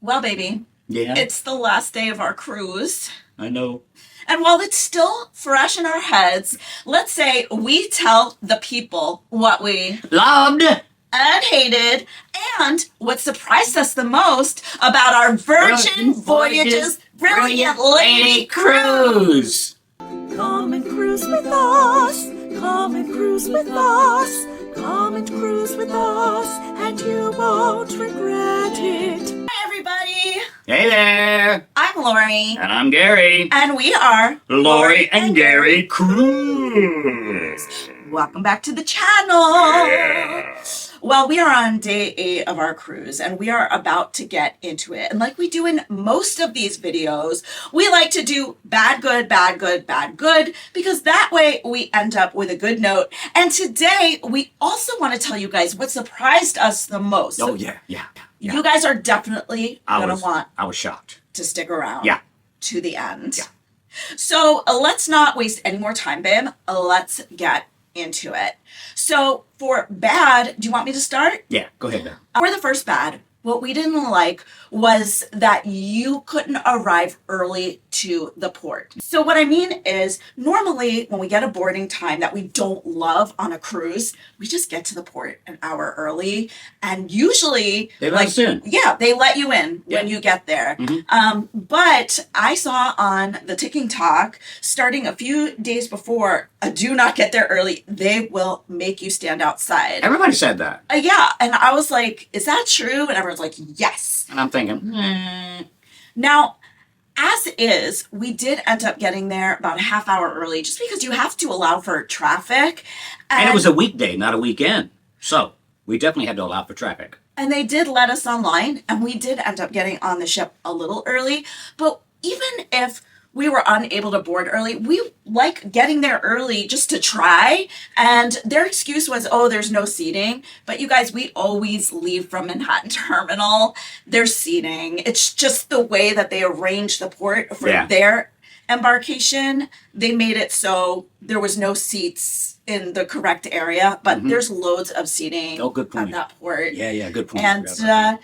Well, baby, Yeah, it's the last day of our cruise. I know. And while it's still fresh in our heads, let's say we tell the people what we Loved. and hated and what surprised us the most about our Virgin Voyages Brilliant Lady Cruise. Come and cruise with us. Come and cruise with us. Come and cruise with us, and you won't regret it. Hi, everybody. Hey there. I'm Laurie. And I'm Gary. And we are Laurie and Gary Cruise. Welcome back to the channel. Yeah. Well, we are on day 8 of our cruise and we are about to get into it. And like we do in most of these videos, we like to do bad, good, bad, good, bad, good, because that way we end up with a good note. And today we also want to tell you guys what surprised us the most. Oh, yeah. You guys are definitely going to want I was shocked. to stick around Yeah. to the end. Yeah. So let's not waste any more time, babe. Let's get into it. So for bad, do you want me to start? Yeah, go ahead now. For the first bad, what we didn't like was that you couldn't arrive early to the port. So what I mean is, normally when we get a boarding time that we don't love on a cruise, we just get to the port an hour early, and usually They let us in. Yeah, they let you in when Yeah. you get there. Mm-hmm. But I saw on the Ticking Talk, starting a few days before, do not get there early. They will make you stand outside. Everybody said that. Yeah, and I was like, is that true? And everyone's like, yes. And I'm thinking, Now, as is, we did end up getting there about a half hour early just because you have to allow for traffic. and it was a weekday, not a weekend. So we definitely had to allow for traffic. And they did let us online, and we did end up getting on the ship a little early. But even if we were unable to board early, we like getting there early just to try. And their excuse was, oh, there's no seating. But you guys, we always leave from Manhattan Terminal. There's seating. It's just the way that they arranged the port for Yeah. their embarkation. They made it so there was no seats in the correct area, but there's loads of seating Oh, good at point. that port. Yeah, good point. And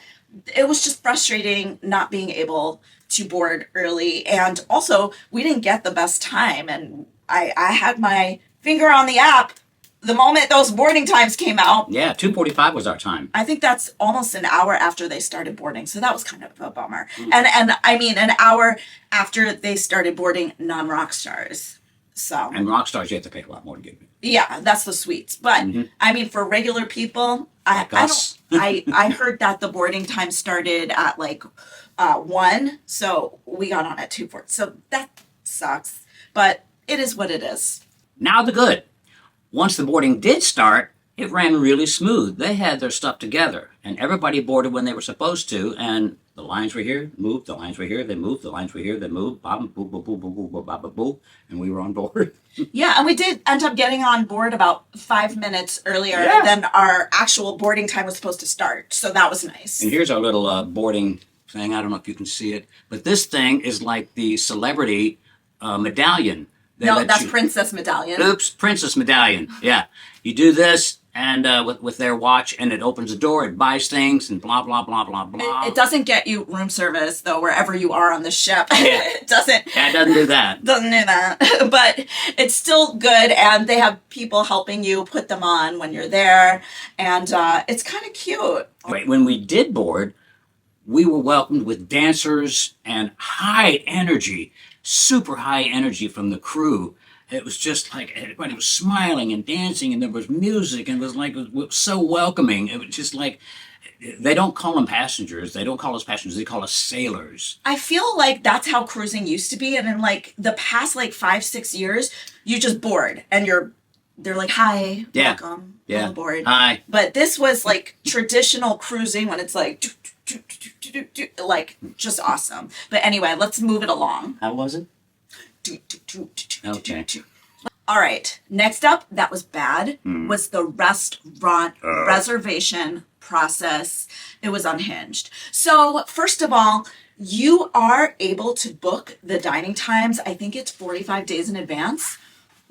it was just frustrating not being able to board early. And also, we didn't get the best time. And I had my finger on the app the moment those boarding times came out. Yeah, 2:45 was our time. I think that's almost an hour after they started boarding. So that was kind of a bummer. And I mean, an hour after they started boarding non-rock stars. So, And rock stars, you have to pay a lot more to get in. yeah, that's the suites. But I mean, for regular people, Like us. I heard that the boarding time started at like 1, so we got on at 2:40. So that sucks, but it is what it is. Now the good. Once the boarding did start, it ran really smooth. They had their stuff together, and everybody boarded when they were supposed to, and the lines were here, moved, the lines were here, they moved, the lines were here, they moved, bob, boo, boo, boo, boo, boo, boo, bop, boo, and we were on board. Yeah, and we did end up getting on board about 5 minutes earlier Yeah. than our actual boarding time was supposed to start. So that was nice. And here's our little boarding thing. I don't know if you can see it, but this thing is like the celebrity medallion. They No, let that's you- Princess Medallion. Oops, princess medallion. Yeah, you do this, and with their watch, and it opens the door, it buys things, and blah blah blah blah blah. It doesn't get you room service though, wherever you are on the ship. Yeah. It doesn't. Yeah, it doesn't do that. Doesn't do that. But it's still good, and they have people helping you put them on when you're there, and it's kind of cute. Wait, when we did board, we were welcomed with dancers and high energy, super high energy from the crew. It was just like everybody was smiling and dancing, and there was music, and it was so welcoming. It was just like, they don't call them passengers. They don't call us passengers. They call us sailors. I feel like that's how cruising used to be, and in like the past like 5-6 years, you just board and they're like, hi, Yeah. welcome, Yeah. on aboard. Hi. But this was like traditional cruising when it's like like just awesome. But anyway, let's move it along. How was it? Okay. All right, next up, that was bad, was the restaurant reservation process. It was unhinged. So first of all, you are able to book the dining times. I think it's 45 days in advance.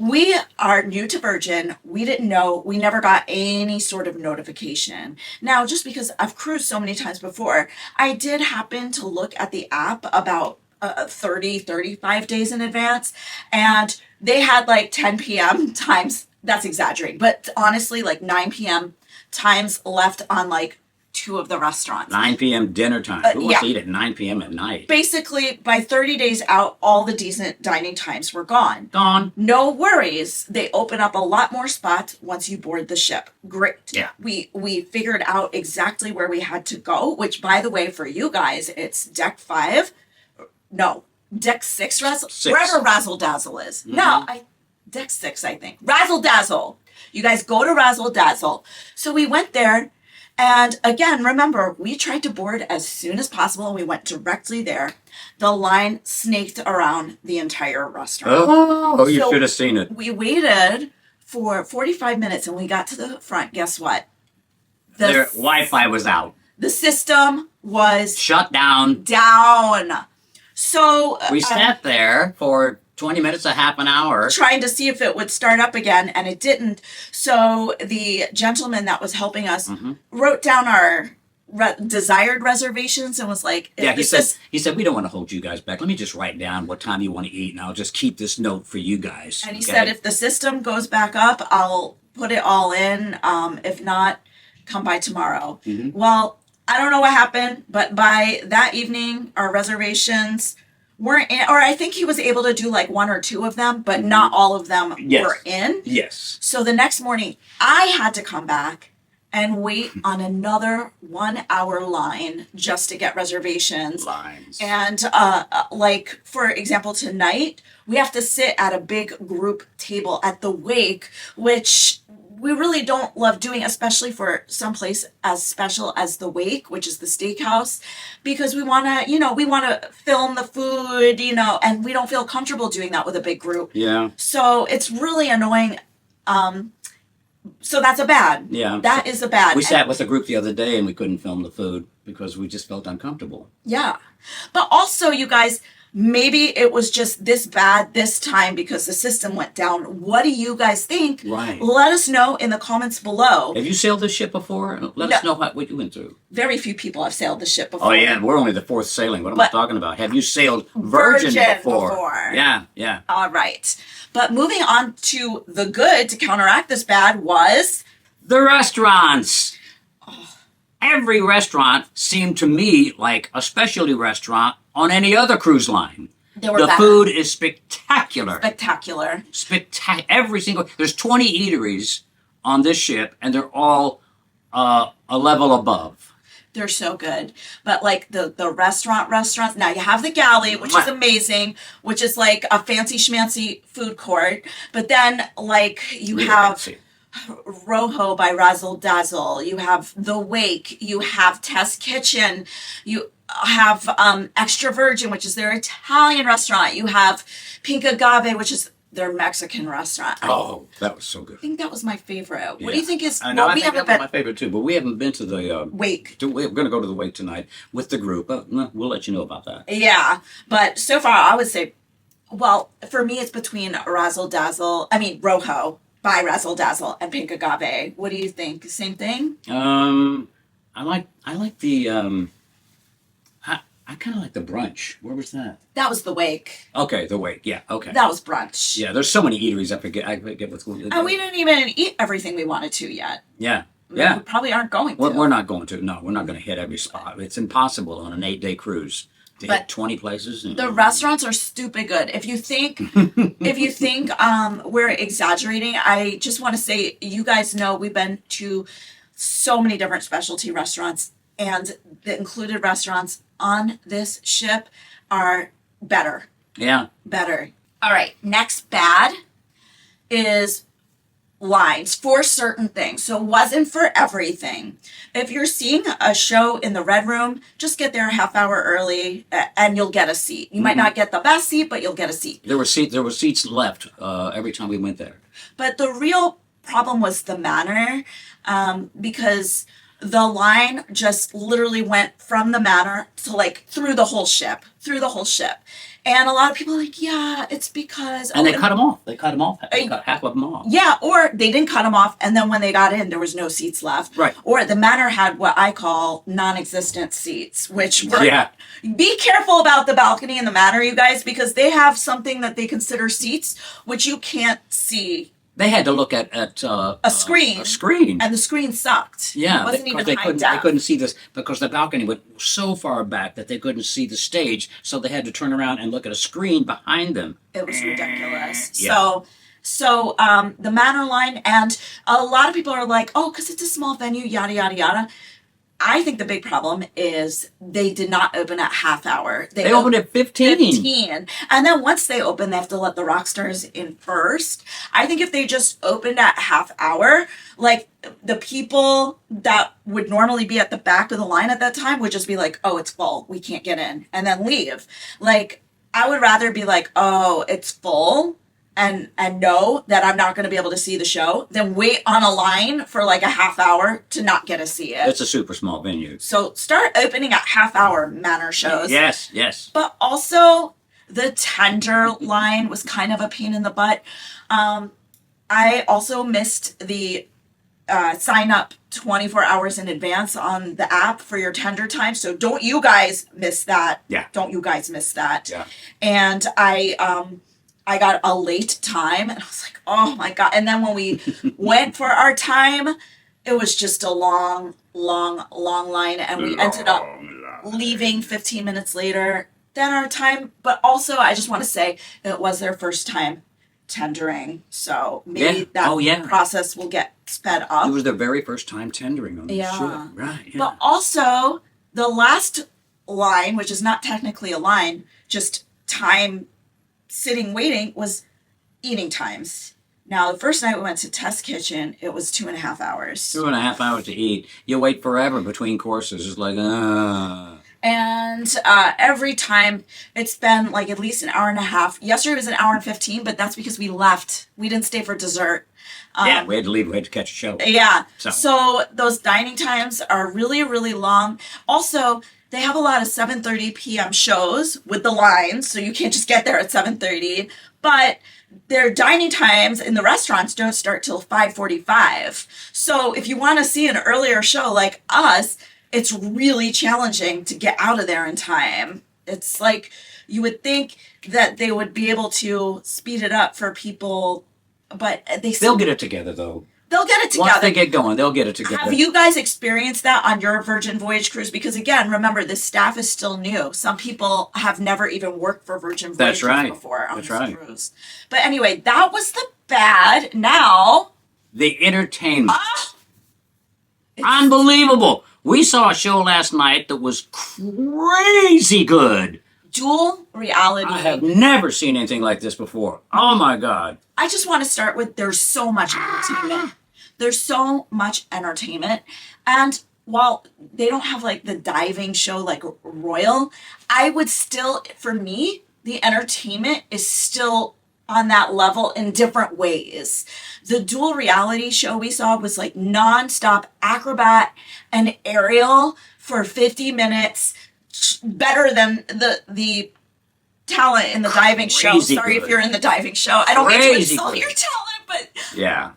We are new to Virgin. We didn't know. We never got any sort of notification. Now, just because I've cruised so many times before, I did happen to look at the app about 35 days in advance, and they had like 10 p.m. times. That's exaggerating, but honestly, like 9 p.m. times left on like two of the restaurants. 9 p.m. dinner time. Who wants yeah. to eat at 9 p.m. at night? Basically, by 30 days out, all the decent dining times were gone. Gone. No worries. They open up a lot more spots once you board the ship. Great. Yeah. We figured out exactly where we had to go, which, by the way, for you guys, it's deck 5. No, deck 6. Wherever Razzle Dazzle is. Mm-hmm. No, deck 6, I think. Razzle Dazzle. You guys go to Razzle Dazzle. So we went there. And again, remember, we tried to board as soon as possible and we went directly there. The line snaked around the entire restaurant. Oh, you So should have seen it. We waited for 45 minutes and we got to the front. Guess what? Their Wi-Fi was out. The system was Shut down. down. So We sat there for 20 minutes, a half an hour. trying to see if it would start up again, and it didn't. So the gentleman that was helping us wrote down our desired reservations and was like, Yeah, he "This said, we don't want to hold you guys back. Let me just write down what time you want to eat, and I'll just keep this note for you guys. And he okay? said, if the system goes back up, I'll put it all in. If not, come by tomorrow. Well, I don't know what happened, but by that evening, our reservations weren't in, or I think he was able to do like 1 or 2 of them, but not all of them Yes. were in. Yes. So the next morning, I had to come back and wait on another 1-hour line just to get reservations. Lines. And like, for example, tonight, we have to sit at a big group table at the Wake, which we really don't love doing, especially for someplace as special as the Wake, which is the steakhouse, because we want to, we want to film the food, and we don't feel comfortable doing that with a big group. Yeah. So it's really annoying. So that's a bad. Yeah. That is a bad. We sat with a group the other day and we couldn't film the food because we just felt uncomfortable. Yeah. But also, you guys, maybe it was just this bad this time because the system went down. What do you guys think? Right. Let us know in the comments below. Have you sailed this ship before? Let us know what you went through. Very few people have sailed the ship before. Oh, yeah, we're only the 4th sailing. What am I talking about? Have you sailed Virgin before? Yeah, yeah. All right. But moving on to the good to counteract this bad was... The restaurants. Every restaurant seemed to me like a specialty restaurant on any other cruise line. They were the better. food is spectacular. Spectacular. Every single... There's 20 eateries on this ship, and they're all a level above. They're so good. But like the restaurants, now you have the galley, which is amazing, which is like a fancy schmancy food court. But then like you Really have fancy. Rojo by Razzle Dazzle. You have The Wake. You have Test Kitchen. You have Extra Virgin, which is their Italian restaurant. You have Pink Agave, which is their Mexican restaurant. Oh, that was so good. I think that was my favorite. What Yeah. do you think is... I know, well, I we think haven't that was been... my favorite too, but we haven't been to the... Wake. We're going to go to the Wake tonight with the group. We'll let you know about that. Yeah, but so far I would say, well, for me it's between Rojo by Razzle Dazzle and Pink Agave. What do you think? Same thing? I like the... I kind of like the brunch. Where was that? That was the Wake. Okay, the Wake. Yeah, okay. That was brunch. Yeah, there's so many eateries. I forget what's going on. And we didn't even eat everything we wanted to yet. Yeah, We yeah. probably aren't going to. We're not going to. No, we're not going to hit every spot. It's impossible on an 8-day cruise to But hit 20 places. The restaurants are stupid good. If you think we're exaggerating, I just want to say, you guys know we've been to so many different specialty restaurants, and the included restaurants on this ship are better. Yeah. Better. All right, next bad is lines for certain things. So wasn't for everything. If you're seeing a show in the Red Room, just get there a half hour early and you'll get a seat. You might not get the best seat, but you'll get a seat. There were seats left every time we went there. But the real problem was the manner, because the line just literally went from the manor to like through the whole ship. And a lot of people are like, yeah, it's because... And they cut them off. They cut them off. They cut half of them off. Yeah, or they didn't cut them off, and then when they got in, there was no seats left. Right. Or the manor had what I call non-existent seats, which were... Yeah. Be careful about the balcony in the manor, you guys, because they have something that they consider seats, which you can't see. They had to look at A screen. A screen. And the screen sucked. Yeah, It wasn't even they high couldn't. def. They couldn't see this because the balcony went so far back that they couldn't see the stage. So they had to turn around and look at a screen behind them. It was ridiculous. Yeah. So the manor line, and a lot of people are like, oh, because it's a small venue, yada, yada, yada. I think the big problem is they did not open at half hour. They opened at 15. 15. And then once they open, they have to let the rock stars in first. I think if they just opened at half hour, like the people that would normally be at the back of the line at that time would just be like, oh, it's full. We can't get in. And then leave. Like, I would rather be like, oh, it's full. And know that I'm not going to be able to see the show, than wait on a line for like a half hour to not get to see it. It's a super small venue. So start opening at half hour manor shows. Yes. But also the tender line was kind of a pain in the butt. I also missed the sign up 24 hours in advance on the app for your tender time. So don't you guys miss that. Yeah. Don't you guys miss that. Yeah. And I got a late time and I was like, oh my God. And then when we went for our time, it was just a long line. And we ended up leaving 15 minutes later than our time. But also, I just want to say it was their first time tendering. So maybe that process will get sped up. It was their very first time tendering on the ship. Right. Yeah. But also, the last line, which is not technically a line, just time sitting waiting, was eating times. Now, the first night we went to Test Kitchen, it was 2.5 hours. 2.5 hours to eat. You wait forever between courses. It's like, And every time it's been like at least an hour and a half. Yesterday was an hour and 15, but that's because we left. We didn't stay for dessert. Yeah, we had to leave. We had to catch a show. Yeah. So those dining times are really, really long. Also, they have a lot of 7:30 p.m. shows with the lines, so you can't just get there at 7:30. But their dining times in the restaurants don't start till 5:45. So if you want to see an earlier show like us, it's really challenging to get out of there in time. It's like you would think that they would be able to speed it up for people, but they'll get it together though. They'll get it together. Once they get going, they'll get it together. Have you guys experienced that on your Virgin Voyage cruise? Because again, remember, the staff is still new. Some people have never even worked for Virgin Voyages before on this cruise. But anyway, that was the bad. Now, the entertainment. Unbelievable. We saw a show last night that was crazy good. Dual reality. I have never seen anything like this before. Oh my God. I just want to start with, there's so much entertainment. There's so much entertainment. And while they don't have like the diving show like Royal, I would still, for me, the entertainment is still on that level in different ways. The dual reality show we saw was like nonstop acrobat and aerial for 50 minutes, better than the talent in the diving show. Sorry if you're in the diving show. I don't mean to insult your talent, but yeah,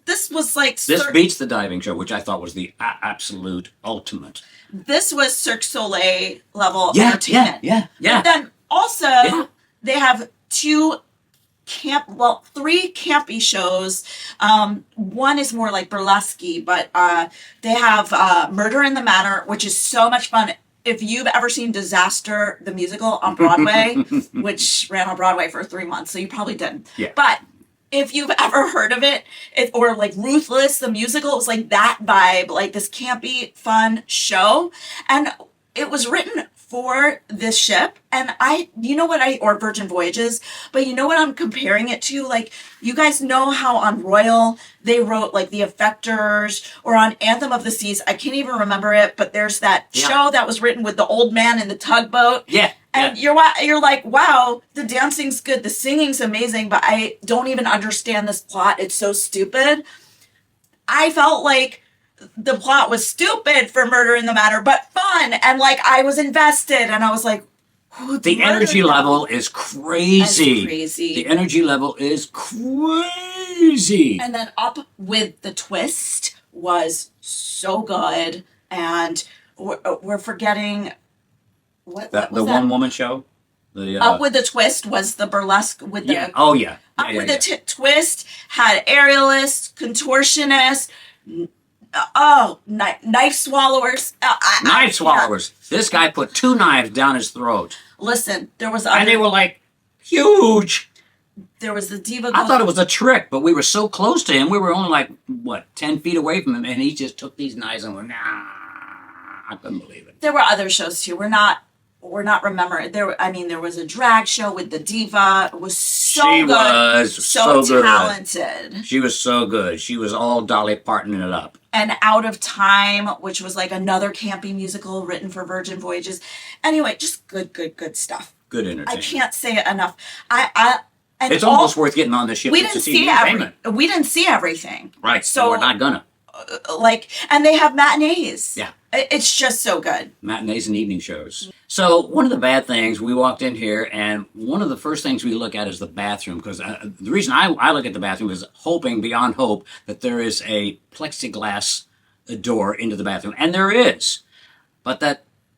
this was like this beats the diving show, which I thought was the absolute ultimate. This was Cirque du Soleil level entertainment. Yeah. But then also they have three campy shows. One is more like burlesque, but they have Murder in the Manor, which is so much fun. If you've ever seen Disaster, the musical on Broadway, which ran on Broadway for 3 months, so you probably didn't. Yeah. But if you've ever heard of it, or like Ruthless, the musical, it was like that vibe, like this campy, fun show. And it was written for this ship, and or Virgin Voyages, but you know what I'm comparing it to? Like, you guys know how on Royal they wrote like The Effectors, or on Anthem of the Seas, I can't even remember it, but there's that show that was written with the old man in the tugboat. Yeah. And you're like, wow, the dancing's good, the singing's amazing, but I don't even understand this plot. It's so stupid. I felt like the plot was stupid for Murder in the Matter, but fun. And like, I was invested and I was like, the energy level is crazy. That's crazy. The energy level is crazy. And then Up with the Twist was so good. And we're forgetting what the was that? one woman show. The Up with the Twist was the burlesque with the yeah. Oh yeah. Up with the Twist had aerialist, contortionist. Knife swallowers. Knife swallowers. Yeah. This guy put 2 knives down his throat. Listen, there was and they were like huge. There was the diva. I thought it was a trick, but we were so close to him. We were only like 10 feet away from him, and he just took these knives and went. Nah, I couldn't believe it. There were other shows too. We're not remembering. There was a drag show with the diva. It was so good. She was so talented. Good. She was so good. She was all Dolly Partoning it up. And Out of Time, which was like another campy musical written for Virgin Voyages. Anyway, just good stuff. Good entertainment. I can't say it enough. It's almost worth getting on the ship. We didn't see everything. Right. So we're not gonna. And they have matinees. Yeah. It's just so good. Matinees and evening shows. So one of the bad things, we walked in here, and one of the first things we look at is the bathroom, because the reason I look at the bathroom is hoping beyond hope that there is a plexiglass door into the bathroom, and there is. But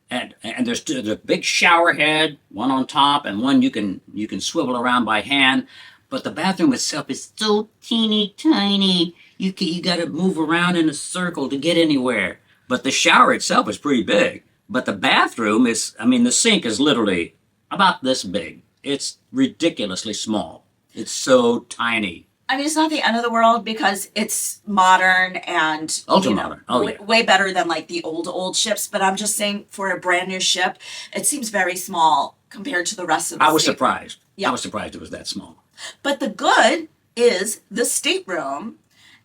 and there's a big shower head, one on top, and one you can swivel around by hand. But the bathroom itself is so teeny tiny. You got to move around in a circle to get anywhere. But the shower itself is pretty big. But the bathroom is, the sink is literally about this big. It's ridiculously small. It's so tiny. It's not the end of the world because it's modern and ultra modern. Way better than like the old ships. But I'm just saying, for a brand new ship, it seems very small compared to the rest of the I was surprised. Yeah. I was surprised it was that small. But the good is the stateroom.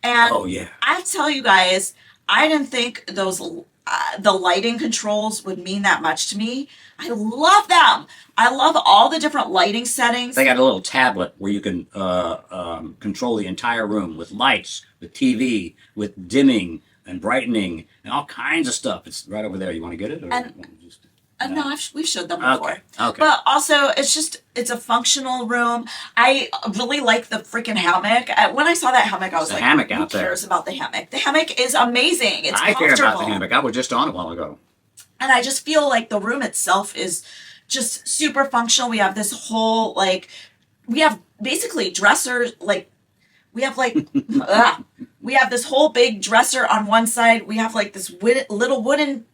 And I have to tell you guys, I didn't think the lighting controls would mean that much to me. I love them. I love all the different lighting settings. They got a little tablet where you can control the entire room with lights, with TV, with dimming and brightening, and all kinds of stuff. It's right over there. You want to get it? No, we've showed them before. Okay. But also, it's a functional room. I really like the freaking hammock. When I saw that hammock, I was like, hammock who out there. cares about the hammock? The hammock is amazing. It's I comfortable. care about the hammock. I was just on it a while ago. And I just feel like the room itself is just super functional. We have this whole, we have basically dressers, we have we have this whole big dresser on one side. We have like this little wooden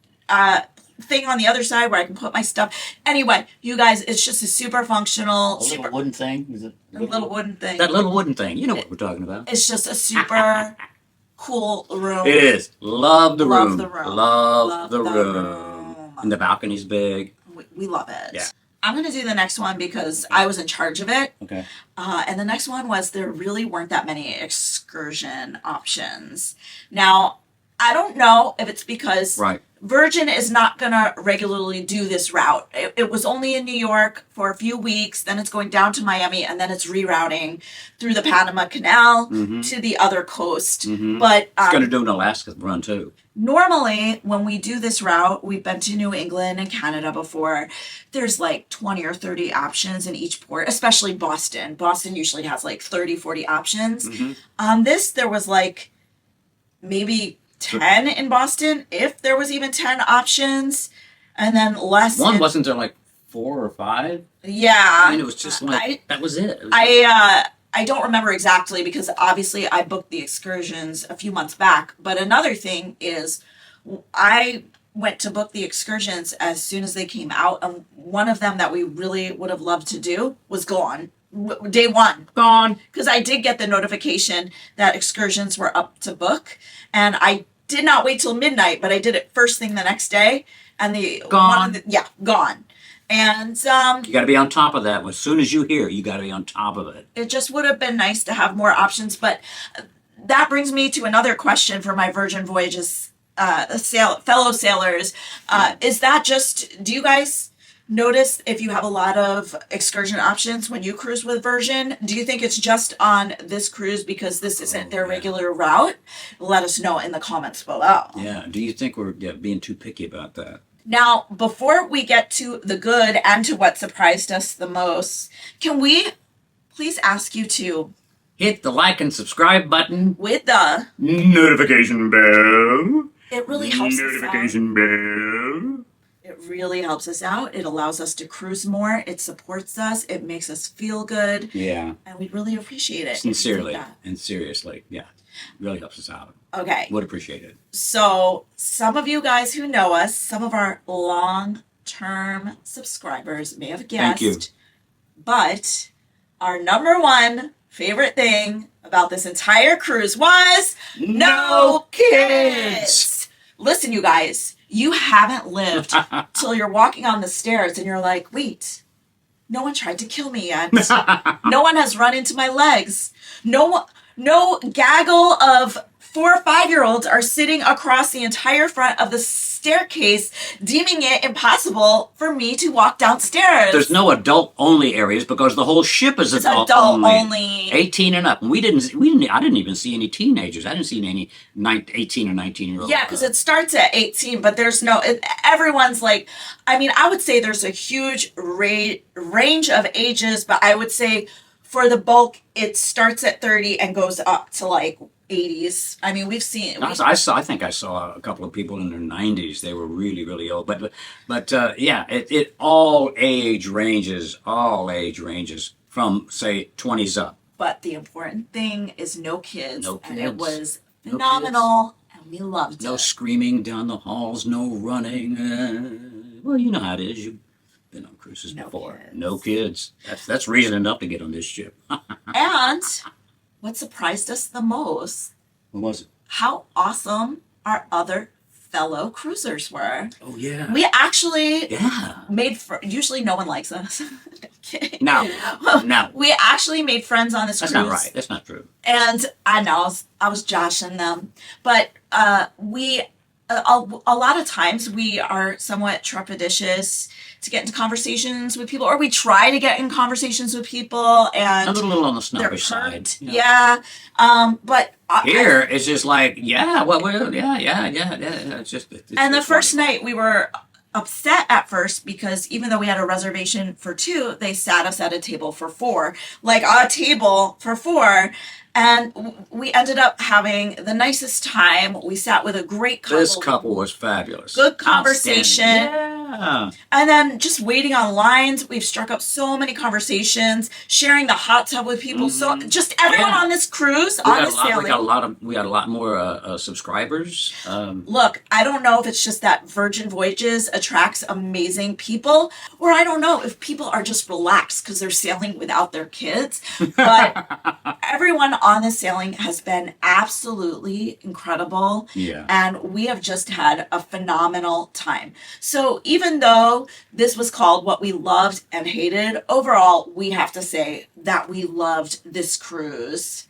thing on the other side where I can put my stuff. Anyway, you guys, it's just a super functional, little wooden thing. Is it a little wooden thing? That little wooden thing. You know what we're talking about. It's just a super cool room. It is. Love the room. The room. Love the room. And the balcony's big. We love it. Yeah. I'm going to do the next one because I was in charge of it. Okay. And the next one was there really weren't that many excursion options. Now, I don't know if it's because Virgin is not going to regularly do this route. It was only in New York for a few weeks, then it's going down to Miami, and then it's rerouting through the Panama Canal to the other coast. But it's going to do an Alaska run too. Normally, when we do this route, we've been to New England and Canada before. There's like 20 or 30 options in each port, especially Boston. Boston usually has like 30, 40 options. On this, there was like maybe 10 in Boston, if there was even 10 options, and then less. Wasn't there like 4 or 5? Yeah. It was just like, that was it. I don't remember exactly because obviously I booked the excursions a few months back. But another thing is I went to book the excursions as soon as they came out. And one of them that we really would have loved to do was gone. Day one. Gone. Because I did get the notification that excursions were up to book. And I did not wait till midnight, but I did it first thing the next day. And gone. Gone. And you got to be on top of that. As soon as you hear, you got to be on top of it. It just would have been nice to have more options. But that brings me to another question for my Virgin Voyages fellow sailors. Is that just, do you guys notice if you have a lot of excursion options when you cruise with Virgin? Do you think it's just on this cruise because this isn't their regular route? Let us know in the comments below. Yeah. Do you think we're being too picky about that? Now, before we get to the good and to what surprised us the most, can we please ask you to Hit the like and subscribe button. with the Notification bell. it really helps us out. Notification bell. It really helps us out. It allows us to cruise more. It supports us. It makes us feel good. Yeah. And we'd really appreciate it. if you did Sincerely that. and seriously. Yeah. Really helps us out. Okay. Would appreciate it. So, some of you guys who know us, some of our long-term subscribers may have guessed. Thank you. But our number one favorite thing about this entire cruise was No kids. Listen, you guys, you haven't lived till you're walking on the stairs and you're like, wait, no one tried to kill me yet. No one has run into my legs. No gaggle of 4 or 5-year-olds are sitting across the entire front of the staircase, deeming it impossible for me to walk downstairs. There's no adult-only areas because the whole ship is It's adult only. 18 and up. I didn't even see any teenagers. I didn't see any 18 or 19-year-olds. Yeah, because it starts at 18, but there's everyone's like, I mean, I would say there's a huge range of ages, but I would say for the bulk, it starts at 30 and goes up to like 80s. I mean, we've seen. I think I saw a couple of people in their 90s. They were really, really old. But yeah, it all age ranges from say 20s up. But the important thing is no kids. No And it kids. was No phenomenal, and we loved No it. screaming down the halls. No running. Well, you know how it is. You've been on cruises No before. kids. No kids. That's reason enough to get on this ship. And what surprised us the most, What was it? how awesome our other fellow cruisers were. Oh yeah. We actually Yeah. usually no one likes us. Okay. No. No. We actually made friends on this That's cruise. not right. That's not true. And I know I was joshing them, but we a lot of times we are somewhat trepidatious to get into conversations with people, or we try to get in conversations with people, and A little on the they're snobbish side. hurt. you know. Yeah. But Here it's just like, yeah, well, yeah. It's just. and the it's first wonderful. night we were upset at first because even though we had a reservation for 2, they sat us at a table for 4, like a table for 4. And we ended up having the nicest time. We sat with a great couple. This couple was fabulous. Good conversation. Yeah. And then just waiting on lines. We've struck up so many conversations, sharing the hot tub with people. So just everyone Yeah. on this cruise, We on got this a lot. sailing. We got a lot more subscribers. Look, I don't know if it's just that Virgin Voyages attracts amazing people, or I don't know if people are just relaxed because they're sailing without their kids. But everyone on this sailing has been absolutely incredible. Yeah. And we have just had a phenomenal time. So even though this was called What We Loved and Hated, overall, we have to say that we loved this cruise.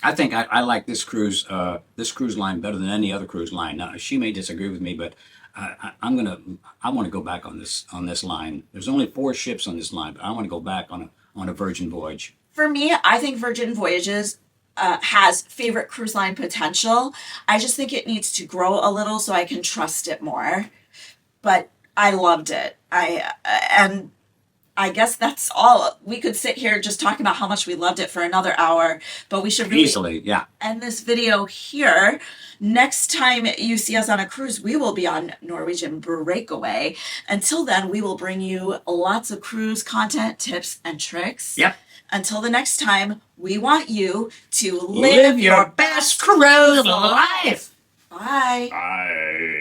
I think I like this cruise line better than any other cruise line. Now she may disagree with me, but I want to go back on this line. There's only 4 ships on this line, but I want to go back on a Virgin voyage. For me, I think Virgin Voyages has favorite cruise line potential. I just think it needs to grow a little so I can trust it more. But I loved it. And I guess that's all. We could sit here just talking about how much we loved it for another hour, but we should really Easily, yeah. end this video here. Next time you see us on a cruise, we will be on Norwegian Breakaway. Until then, we will bring you lots of cruise content, tips, and tricks. Yep. Until the next time, we want you to Live your best cruise life. Bye. Bye.